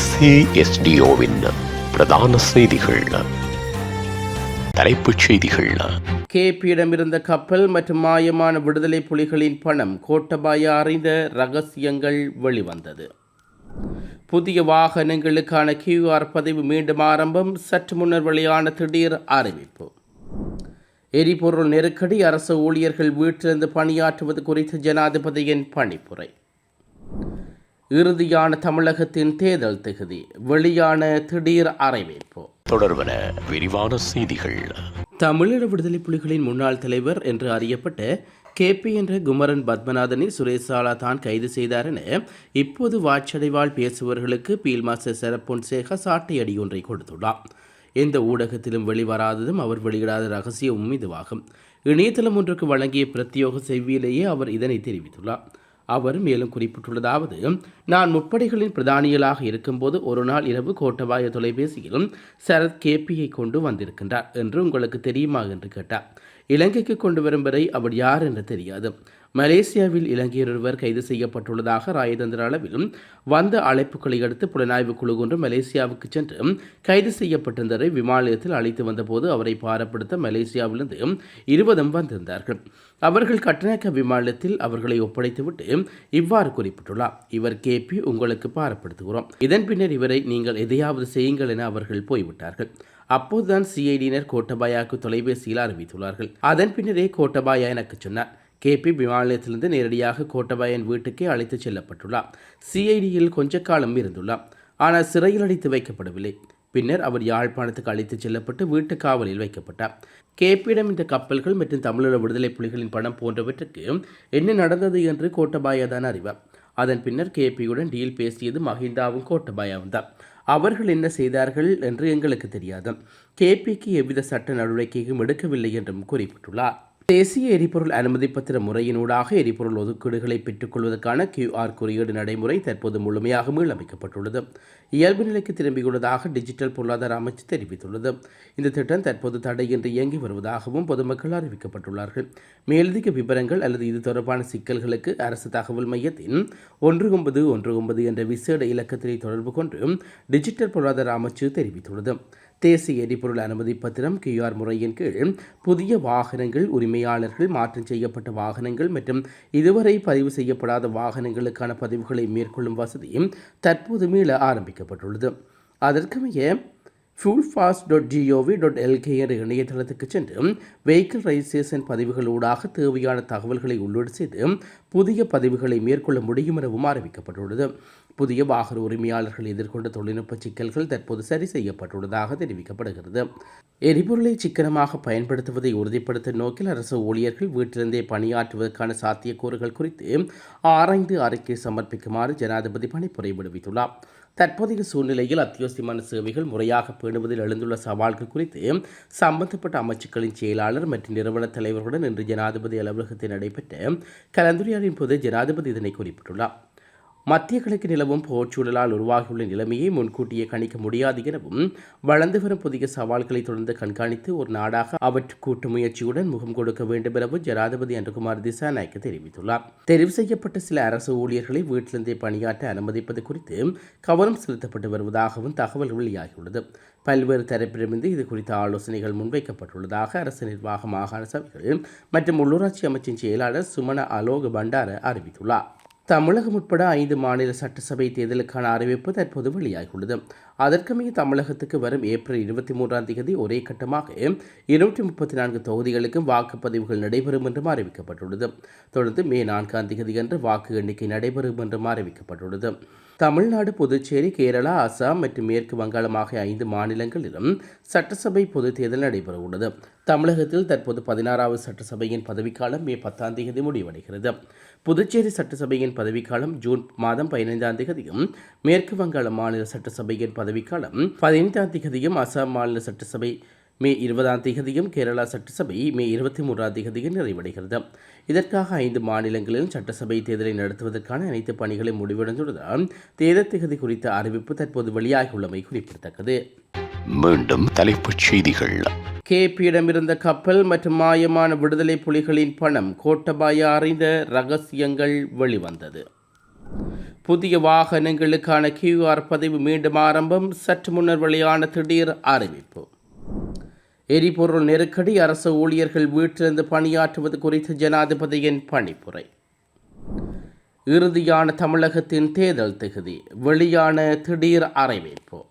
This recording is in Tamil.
SASDOவின் பிரதான செய்திகள். தலைப்புச் செய்திகள். கேபியிடமிருந்த கப்பல் மற்றும் மாயமான விடுதலை புலிகளின் பணம் கோட்டபாய அறிந்த ரகசியங்கள் வெளிவந்தது. புதிய வாகனங்களுக்கான QR பதிவு மீண்டும் ஆரம்பம். சற்று முன்னர் வெளியான திடீர் அறிவிப்பு. எரிபொருள் நெருக்கடி, அரசு ஊழியர்கள் வீட்டிலிருந்து பணியாற்றுவது குறித்து ஜனாதிபதியின் பணிப்புரை. இறுதியான தமிழகத்தின் தேர்தல் திகதி, வெளியான திடீர் அறிவிப்பு தொடர்பன விரிவான செய்திகள். தமிழீழ விடுதலை புலிகளின் முன்னாள் தலைவர் என்று அறியப்பட்ட KP என்ற குமரன் பத்மநாதனை சுரேசாலா தான் கைது செய்தார் என இப்போது வாச்சடைவால் பேசுபவர்களுக்கு பீல்ட் மாஸ்டர் சரத் பொன்சேகா சாட்டையடி ஒன்றை கொடுத்துள்ளார். எந்த ஊடகத்திலும் வெளிவராததும் அவர் வெளியிடாத ரகசியமும் இதுவாகும். இணையதளம் ஒன்றுக்கு வழங்கிய பிரத்யோக செய்தியிலேயே அவர் இதனை தெரிவித்துள்ளார். அவர் மேலும் குறிப்பிட்டுள்ளதாவது, நான் முப்படைகளின் பிரதானியலாக இருக்கும்போது ஒரு நாள் இரவு கோட்டபாய தொலைபேசியிலும் சரத் KPயை கொண்டு வந்திருக்கின்றார் என்று உங்களுக்கு தெரியுமா என்று கேட்டார். இலங்கைக்கு கொண்டு வரும் வரை அவர் யார் என்று தெரியாது. மலேசியாவில் இலங்கையர் ஒருவர் கைது செய்யப்பட்டுள்ளதாக ராயதந்திர அளவிலும் வந்த அழைப்புகளை அடுத்து புலனாய்வு குழு ஒன்று மலேசியாவுக்கு சென்று கைது செய்யப்பட்டிருந்தவரை விமான நிலையத்தில் அழைத்து வந்தபோது அவரை பாரப்படுத்த மலேசியாவிலிருந்து 20 வந்திருந்தார்கள். அவர்கள் கட்டநாயக்க விமான நிலையத்தில் அவர்களை ஒப்படைத்துவிட்டு இவ்வாறு குறிப்பிட்டுள்ளார். இவர் KP, உங்களுக்கு பாரப்படுத்துகிறோம். இதன் பின்னர் இவரை நீங்கள் எதையாவது செய்யுங்கள் என அவர்கள் போய்விட்டார்கள். அப்போதுதான் CIDயினர் கோட்டபாயாவுக்கு தொலைபேசியில் அறிவித்துள்ளார்கள். அதன் பின்னரே கோட்டபாயா எனக்கு சொன்னார். KP விமான நிலையத்திலிருந்து நேரடியாக கோட்டபாயன் வீட்டுக்கே அழைத்துச் செல்லப்பட்டுள்ளார். CIDயில் கொஞ்ச காலம் இருந்துள்ளார். ஆனால் சிறையில் அடைத்து வைக்கப்படவில்லை. பின்னர் அவர் யாழ்ப்பாணத்துக்கு அழைத்துச் செல்லப்பட்டு வீட்டு காவலில் வைக்கப்பட்டார். KPயிடம் இந்த கப்பல்கள் மற்றும் தமிழீழ விடுதலை புலிகளின் பணம் போன்றவற்றுக்கு என்ன நடந்தது என்று கோட்டபாயா தான் அறிவார். அதன் பின்னர் KPயுடன் டீல் பேசியது மஹிந்தாவும் கோட்டபாயாவும் தான். அவர்கள் என்ன செய்தார்கள் என்று எங்களுக்கு தெரியாது. KPக்கு எவ்வித சட்ட நடவடிக்கையும் எடுக்கவில்லை என்றும் குறிப்பிட்டுள்ளார். தேசிய எரிபொருள் அனுமதி பத்திர முறையினூடாக எரிபொருள் ஒதுக்கீடுகளை பெற்றுக்கொள்வதற்கான QR குறியீடு நடைமுறை தற்போது முழுமையாக மீளமைக்கப்பட்டுள்ளது. இயல்பு நிலைக்கு திரும்பியுள்ளதாக டிஜிட்டல் பொருளாதார அமைச்சு தெரிவித்துள்ளது. இந்த திட்டம் தற்போது தடையின்றி இயங்கி வருவதாகவும் பொதுமக்கள் அறிவிக்கப்பட்டுள்ளார்கள். மேலதிக விவரங்கள் அல்லது இது தொடர்பான சிக்கல்களுக்கு அரசு தகவல் மையத்தின் 1919 என்ற விசேட இலக்கத்தினை தொடர்பு கொண்டு டிஜிட்டல் பொருளாதார அமைச்சு தெரிவித்துள்ளது. தேசிய எரிபொருள் அனுமதி பத்திரம் QR முறையின் கீழ் புதிய வாகனங்கள், உரிமையாளர்கள், மாற்றம் செய்யப்பட்ட வாகனங்கள் மற்றும் இதுவரை பதிவு செய்யப்படாத வாகனங்களுக்கான பதிவுகளை மேற்கொள்ளும் வசதி தற்போது மீள ஆரம்பிக்கப்பட்டுள்ளது. அதற்கமைய fuelfast.gov.lk என்ற இணையதளத்துக்கு சென்று வெஹிக்கிள் ரெஜிஸ்ட்ரேஷன் பதிவுகளூடாக தேவையான தகவல்களை உள்ளீடு செய்து புதிய பதிவுகளை மேற்கொள்ள முடியும் எனவும் அறிவிக்கப்பட்டுள்ளது. புதிய வாகன உரிமையாளர்கள் எதிர்கொண்ட தொழில்நுட்ப சிக்கல்கள் தற்போது சரி செய்யப்பட்டுள்ளதாக தெரிவிக்கப்படுகிறது. எரிபொருளை சிக்கனமாக பயன்படுத்துவதை உறுதிப்படுத்தும் நோக்கில் அரசு ஊழியர்கள் வீட்டிலிருந்தே பணியாற்றுவதற்கான சாத்தியக்கூறுகள் குறித்து ஆராய்ந்து அறிக்கை சமர்ப்பிக்குமாறு ஜனாதிபதி பணிப்புரை விடுவித்துள்ளார். தற்போதைய சூழ்நிலையில் அத்தியாவசியமான சேவைகள் முறையாக பேணுவதில் எழுந்துள்ள சவால்கள் குறித்து சம்பந்தப்பட்ட அமைச்சுக்களின் செயலாளர் மற்றும் நிறுவன தலைவர்களுடன் இன்று ஜனாதிபதி அலுவலகத்தில் நடைபெற்ற கலந்துரையாடலின் போது ஜனாதிபதி இதனை குறிப்பிட்டுள்ளார். மத்திய கிழக்கு நிலவும் போர்ச்சூழலால் உருவாகியுள்ள நிலைமையை முன்கூட்டியே கணிக்க முடியாது எனவும் வளர்ந்து வரும் புதிய சவால்களை தொடர்ந்து கண்காணித்து ஒரு நாடாக அவற்று கூட்டு முயற்சியுடன் முகம் கொடுக்க வேண்டும் எனவும் ஜனாதிபதி அனுகுமார் திசாநாயக்க தெரிவித்துள்ளார். தெரிவு செய்யப்பட்ட சில அரசு ஊழியர்களை வீட்டிலிருந்தே பணியாற்ற அனுமதிப்பது குறித்து கவனம் செலுத்தப்பட்டு வருவதாகவும் தகவல் வெளியாகியுள்ளது. பல்வேறு தரப்பிலிருந்து இது குறித்த ஆலோசனைகள் முன்வைக்கப்பட்டுள்ளதாக அரசு நிர்வாக மாகாண சபைகள் மற்றும் உள்ளூராட்சி அமைச்சின் செயலாளர் சுமன அலோக பண்டார அறிவித்துள்ளார். தமிழகம் உட்பட 5 மாநில சட்டசபை தேர்தலுக்கான அறிவிப்பு தற்போது வெளியாகியுள்ளது. அதற்கமைய தமிழகத்துக்கு வரும் ஏப்ரல் 23 ஒரே கட்டமாக 234 தொகுதிகளுக்கும் வாக்குப்பதிவுகள் நடைபெறும் என்றும் அறிவிக்கப்பட்டுள்ளது. தொடர்ந்து மே 4 அன்று வாக்கு எண்ணிக்கை நடைபெறும் என்றும் அறிவிக்கப்பட்டுள்ளது. தமிழ்நாடு, புதுச்சேரி, கேரளா, அசாம் மற்றும் மேற்கு வங்காளம் ஆகிய 5 மாநிலங்களிலும் சட்டசபை பொதுத் தேர்தல் நடைபெறவுள்ளது. தமிழகத்தில் தற்போது 16வது சட்டசபையின் பதவிக்காலம் மே 10 முடிவடைகிறது. புதுச்சேரி சட்டசபையின் பதவிக்காலம் ஜூன் மாதம் 15 மேற்கு வங்காள மாநில சட்டசபையின் பதவிக்காலம் 15 அசாம் மாநில சட்டசபை மே 20 கேரளா சட்டசபை மே 23 நிறைவடைகிறது. இதற்காக 5 மாநிலங்களிலும் சட்டசபை தேர்தலை நடத்துவதற்கான அனைத்து பணிகளை முடிவடைந்துள்ளதால் தேர்தல் தேதி குறித்த அறிவிப்பு தற்போது வெளியாகியுள்ளமை குறிப்பிடத்தக்கது. மீண்டும் தலைப்புச் செய்திகள். KPயிடமிருந்த கப்பல் மற்றும் மாயமான விடுதலை புலிகளின் பணம் கோட்டபாய அறிந்த ரகசியங்கள் வெளிவந்தது. புதிய வாகனங்களுக்கான QR பதிவு மீண்டும் ஆரம்பம். சற்று முன்னர் வெளியான திடீர் அறிவிப்பு. எரிபொருள் நெருக்கடி, அரசு ஊழியர்கள் வீட்டிலிருந்து பணியாற்றுவது குறித்து ஜனாதிபதியின் பணிப்புரை. இறுதியான தமிழகத்தின் தேர்தல் திகதி வெளியான திடீர் அறிவிப்பு.